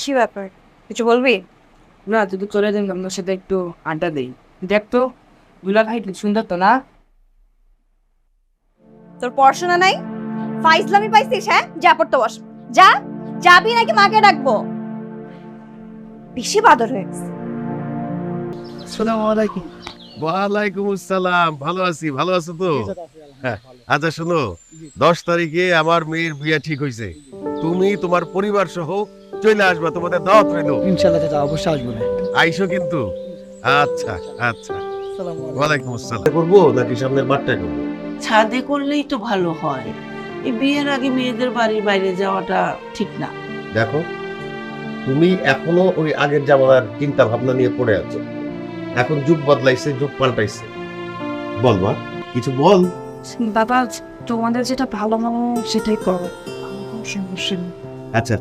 কি ব্যাপার, কিছু বলবি? না তুই তো চলে যান, আপনার সাথে একটু আড্ডা দেই। দেখ তো দুলা ভাই কি সুন্দর তো না? তোর পড়াশোনা নাই, ফাইজলামি পাইছিস? হ্যাঁ, যা পড়তে বস। যা। যাবি নাকি মাকে ডাকবো? বেশি বাদর হয়ে গেছে। আসসালামু আলাইকুম। ওয়ালাইকুম আসসালাম। ভালো আছি, ভালো আছো তো? হ্যাঁ, আচ্ছা শোনো, 10 তারিখে আমার মেয়ের বিয়ে ঠিক হয়েছে। তুমি তোমার পরিবার সহ চলে আসবা, তোমাদের দাওয়াত রইলো। ইনশাআল্লাহ চাচা অবশ্যই আসবো না। আইসো কিন্তু। আচ্ছা আচ্ছা। ওয়ালাইকুম আসসালাম। করবো নাকি সামনের বারটায় করবো? ছাদে করলেই তো ভালো হয়। এই বিয়ের আগে মেয়েদের বাড়ির বাইরে যাওয়াটা ঠিক না। দেখো, তুমি এখনো ওই আগের জামানার চিন্তা ভাবনা নিয়ে পড়ে আছো। এখন যুগ বদলাইছে, যুগ পাল্টাইছে। বল মা, কিছু বল। বাবা, তোমাদের যেটা ভালো মনে হয় সেটাই করো। আচ্ছা